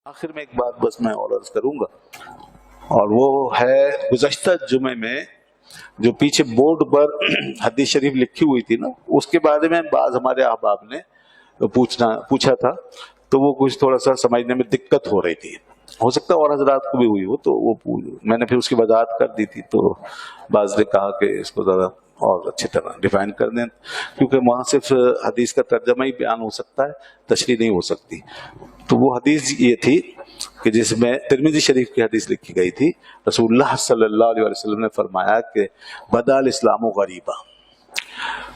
آخر میں ایک بات بس میں اور عرض کروں گا، اور وہ ہے گزشتہ جمعے میں جو پیچھے بورڈ پر حدیث شریف لکھی ہوئی تھی نا، اس کے بارے میں بعض ہمارے احباب نے پوچھا تھا، تو وہ کچھ تھوڑا سا سمجھنے میں دقت ہو رہی تھی، ہو سکتا ہے اور حضرات کو بھی ہوئی ہو، تو وہ میں نے پھر اس کی وضاحت کر دی تھی، تو بعض نے کہا کہ اس کو ذرا اور اچھی طرح ڈیفائن کر دیں، کیونکہ وہاں صرف حدیث کا ترجمہ ہی بیان ہو سکتا ہے، تشریح نہیں ہو سکتی۔ تو وہ حدیث یہ تھی کہ جس میں ترمذی شریف کی حدیث لکھی گئی تھی، رسول اللہ صلی اللہ علیہ وسلم نے فرمایا کہ بدا الاسلام غریبا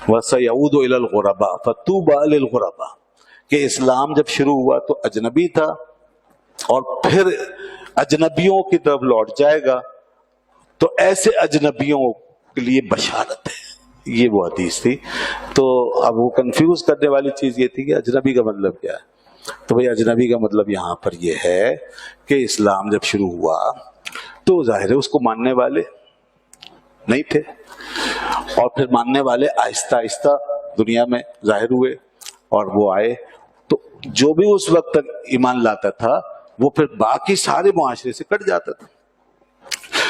وسیعود الی الغرباء فطوبی للغرباء، کہ اسلام جب شروع ہوا تو اجنبی تھا اور پھر اجنبیوں کی طرف لوٹ جائے گا، تو ایسے اجنبیوں کے لیے بشارت ہے، یہ وہ حدیث تھی۔ تو اب وہ کنفیوز کرنے والی چیز یہ تھی کہ اجنبی کا مطلب کیا ہے، تو بھئی اجنبی کا مطلب یہاں پر یہ ہے کہ اسلام جب شروع ہوا تو ظاہر ہے اس کو ماننے والے نہیں تھے، اور پھر ماننے والے آہستہ آہستہ دنیا میں ظاہر ہوئے اور وہ آئے، تو جو بھی اس وقت تک ایمان لاتا تھا وہ پھر باقی سارے معاشرے سے کٹ جاتا تھا۔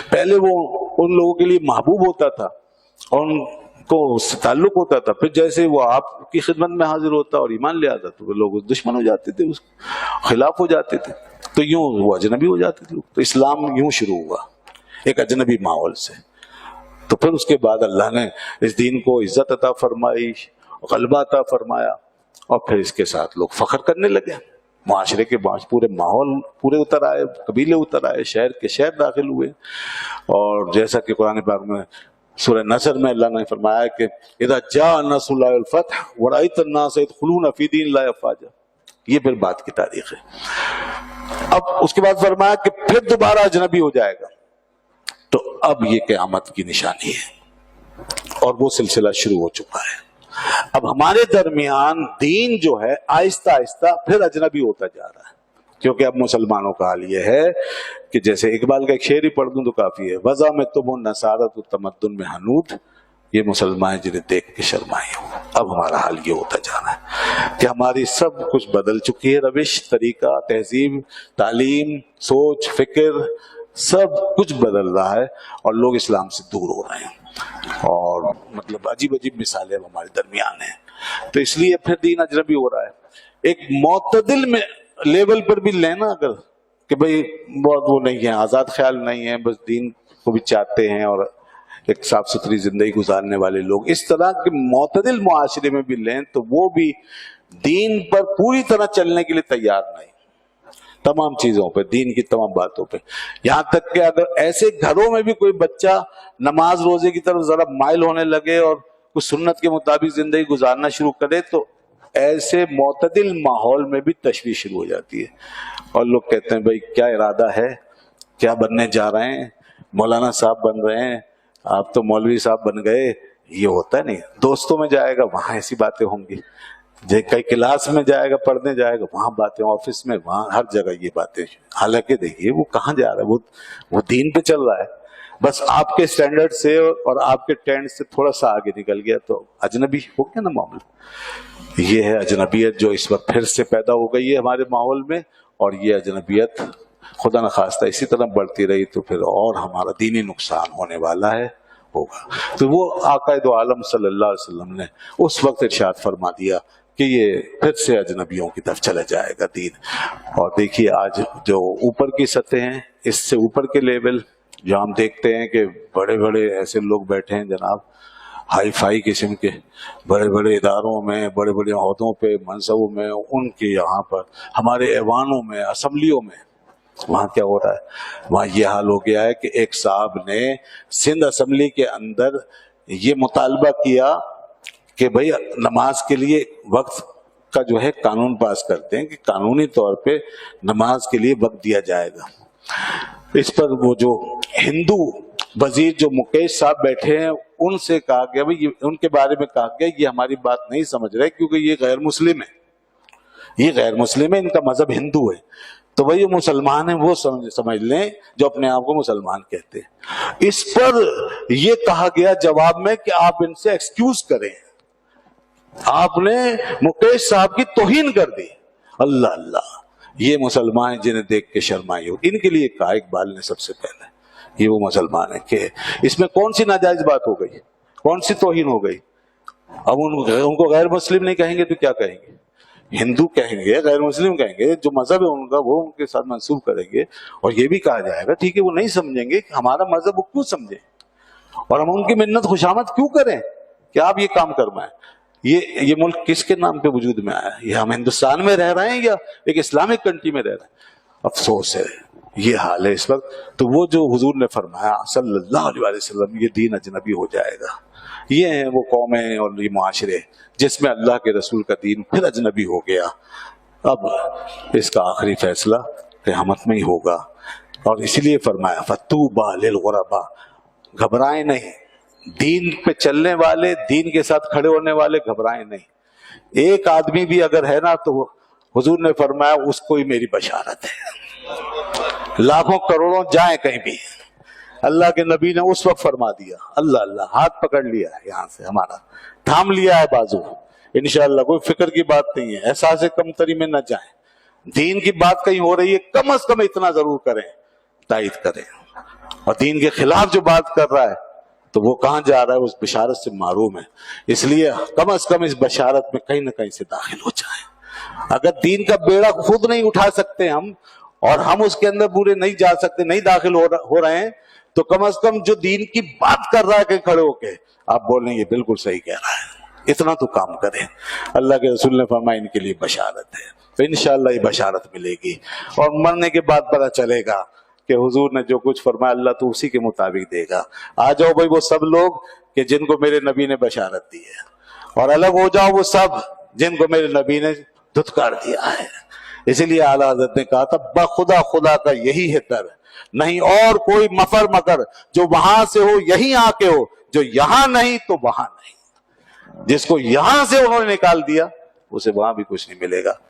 پہلے وہ ان لوگوں کے لیے محبوب ہوتا تھا اور ان کو اس سے تعلق ہوتا تھا، پھر جیسے وہ آپ کی خدمت میں حاضر ہوتا اور ایمان لے آتا تو وہ لوگ دشمن ہو جاتے تھے، اس خلاف ہو جاتے تھے، تو یوں وہ اجنبی ہو جاتے تھے۔ تو اسلام یوں شروع ہوا ایک اجنبی ماحول سے، تو پھر اس کے بعد اللہ نے اس دین کو عزت عطا فرمائی، غلبہ عطا فرمایا، اور پھر اس کے ساتھ لوگ فخر کرنے لگے، معاشرے کے پورے ماحول پورے اتر آئے، قبیلے اتر آئے، شہر کے شہر داخل ہوئے، اور جیسا کہ قرآن پاک میں سورہ نصر میں اللہ نے فرمایا کہ اذا جاء نصر اللہ والفتح ورأیت الناس يدخلون فی دین اللہ افواجا، یہ پھر بات کی تاریخ ہے۔ اب اس کے بعد فرمایا کہ پھر دوبارہ اجنبی ہو جائے گا، تو اب یہ قیامت کی نشانی ہے اور وہ سلسلہ شروع ہو چکا ہے۔ اب ہمارے درمیان دین جو ہے آہستہ آہستہ پھر اجنبی ہوتا جا رہا ہے، کیونکہ اب مسلمانوں کا حال یہ ہے کہ جیسے اقبال کا ایک شعر ہی پڑھ دوں تو کافی ہے، وضع میں تم نصارت و تمدن میں حنود، یہ مسلمان جنہیں دیکھ کے شرمائے ہوں۔ اب ہمارا حال یہ ہوتا جا رہا ہے کہ ہماری سب کچھ بدل چکی ہے، روش، طریقہ، تہذیب، تعلیم، سوچ، فکر، سب کچھ بدل رہا ہے اور لوگ اسلام سے دور ہو رہے ہیں، اور مطلب عجیب عجیب مثالیں ہمارے درمیان ہیں۔ تو اس لیے پھر دین اجنبی ہو رہا ہے۔ ایک معتدل میں لیول پر بھی لینا اگر کہ بھئی بہت وہ نہیں ہے، آزاد خیال نہیں ہے، بس دین کو بھی چاہتے ہیں اور ایک صاف ستھری زندگی گزارنے والے لوگ، اس طرح کے معتدل معاشرے میں بھی لیں تو وہ بھی دین پر پوری طرح چلنے کے لیے تیار نہیں، تمام چیزوں پہ، دین کی تمام باتوں پہ، یہاں تک کہ اگر ایسے گھروں میں بھی کوئی بچہ نماز روزے کی طرف ذرا مائل ہونے لگے اور کچھ سنت کے مطابق زندگی گزارنا شروع کرے، تو ایسے معتدل ماحول میں بھی تشویش شروع ہو جاتی ہے، اور لوگ کہتے ہیں بھائی کیا ارادہ ہے، کیا بننے جا رہے ہیں، مولانا صاحب بن رہے ہیں، آپ تو مولوی صاحب بن گئے۔ یہ ہوتا ہے نہیں، دوستوں میں جائے گا وہاں ایسی باتیں ہوں گی، کئی کلاس میں جائے گا، پڑھنے جائے گا وہاں باتیں، آفس میں، وہاں ہر جگہ یہ باتیں۔ حالانکہ دیکھیے وہ کہاں جا رہا ہے، وہ دین پہ چل رہا ہے، بس آپ کے سٹینڈرڈ سے اور آپ کے ٹرینڈ سے تھوڑا سا آگے نکل گیا تو اجنبی ہو گیا نا معاملہ۔ یہ ہے اجنبیت جو اس وقت پھر سے پیدا ہو گئی ہے ہمارے ماحول میں، اور یہ اجنبیت خدا نخواستہ اسی طرح بڑھتی رہی تو پھر اور ہمارا دینی نقصان ہونے والا ہے، ہوگا۔ تو وہ آقا دو عالم صلی اللہ علیہ وسلم نے اس وقت ارشاد فرما دیا کہ یہ پھر سے اجنبیوں کی طرف چلا جائے گا دین۔ اور دیکھیے آج جو اوپر کی سطح ہیں، اس سے اوپر کے لیول جو ہم دیکھتے ہیں کہ بڑے بڑے ایسے لوگ بیٹھے ہیں جناب، ہائی فائی قسم کے، بڑے بڑے اداروں میں، بڑے بڑے عہدوں پہ، منصبوں میں، ان کے یہاں پر ہمارے ایوانوں میں، اسمبلیوں میں، وہاں کیا ہو رہا ہے؟ وہاں یہ حال ہو گیا ہے کہ ایک صاحب نے سندھ اسمبلی کے اندر یہ مطالبہ کیا کہ بھئی نماز کے لیے وقت کا جو ہے قانون پاس کرتے ہیں کہ قانونی طور پہ نماز کے لیے وقت دیا جائے گا۔ اس پر وہ جو ہندو وزیر جو مکیش صاحب بیٹھے ہیں ان سے کہا گیا، بھئی ان کے بارے میں کہا گیا یہ ہماری بات نہیں سمجھ رہے کیونکہ یہ غیر مسلم ہے، یہ غیر مسلم ہے، ان کا مذہب ہندو ہے، تو وہی مسلمان ہیں وہ سمجھ لیں جو اپنے آپ کو مسلمان کہتے ہیں۔ اس پر یہ کہا گیا جواب میں کہ آپ ان سے ایکسکیوز کریں، آپ نے مکیش صاحب کی توہین کر دی۔ اللہ اللہ، یہ مسلمان ہیں جنہیں دیکھ کے شرمائی ہوگی. ان کے لیے کہا اقبال نے سب سے پہلے یہ وہ مسلمان ہیں کہ اس میں کون سی ناجائز بات ہو گئی, کون سی توہین ہو گئی. اب ان کو غیر مسلم نہیں کہیں گے تو کیا کہیں گے؟ ہندو کہیں گے, غیر مسلم کہیں گے, جو مذہب ہے ان کا وہ ان کے ساتھ منسوب کریں گے. اور یہ بھی کہا جائے گا ٹھیک ہے وہ نہیں سمجھیں گے کہ ہمارا مذہب وہ کیوں سمجھیں, اور ہم ان کی منت خوشامد کیوں کریں کہ آپ یہ کام کرمائیں. یہ ملک کس کے نام پہ وجود میں آیا ہے؟ یہ ہم ہندوستان میں رہ رہے ہیں یا ایک اسلامک کنٹری میں رہ رہے ہیں؟ افسوس ہے یہ حال ہے اس وقت. تو وہ جو حضور نے فرمایا صلی اللہ علیہ وسلم یہ دین اجنبی ہو جائے گا, یہ ہیں وہ قومیں اور یہ معاشرے جس میں اللہ کے رسول کا دین پھر اجنبی ہو گیا. اب اس کا آخری فیصلہ قیامت میں ہی ہوگا. اور اسی لیے فرمایا فَطُوبَىٰ لِلْغُرَبَىٰ, گھبرائیں نہیں, دین پہ چلنے والے, دین کے ساتھ کھڑے ہونے والے گھبرائیں نہیں. ایک آدمی بھی اگر ہے نا تو حضور نے فرمایا اس کو ہی میری بشارت ہے. لاکھوں کروڑوں جائیں کہیں بھی, اللہ کے نبی نے اس وقت فرما دیا, اللہ اللہ ہاتھ پکڑ لیا ہے یہاں سے, ہمارا تھام لیا ہے بازو, انشاءاللہ کوئی فکر کی بات نہیں ہے. احساس کمتری میں نہ جائیں, دین کی بات کہیں ہو رہی ہے کم از کم اتنا ضرور کریں, تائید کریں. اور دین کے خلاف جو بات کر رہا ہے تو وہ کہاں جا رہا ہے, اس بشارت سے محروم ہے. اس لیے کم از کم اس بشارت میں کہیں نہ کہیں سے داخل ہو جائیں. اگر دین کا بیڑا خود نہیں اٹھا سکتے ہم, اور ہم اس کے اندر پورے نہیں جا سکتے, نہیں داخل ہو رہے ہیں, تو کم از کم جو دین کی بات کر رہا ہے کہ کھڑے ہو کے آپ بولیں یہ بالکل صحیح کہہ رہا ہے, اتنا تو کام کریں. اللہ کے رسول نے فرمایا ان کے لیے بشارت ہے, تو انشاءاللہ یہ بشارت ملے گی. اور مرنے کے بعد پتہ چلے گا کہ حضور نے جو کچھ فرمایا اللہ تو اسی کے مطابق دے گا. آ جاؤ بھائی وہ سب لوگ کہ جن کو میرے نبی نے بشارت دی ہے, اور الگ ہو جاؤ وہ سب جن کو میرے نبی نے دھتکار دیا ہے. اسی لیے اعلیٰ حضرت نے کہا تھا بخدا خدا کا یہی ہے در, نہیں اور کوئی مفر مکر, جو وہاں سے ہو یہیں آ کے ہو, جو یہاں نہیں تو وہاں نہیں. جس کو یہاں سے انہوں نے نکال دیا اسے وہاں بھی کچھ نہیں ملے گا.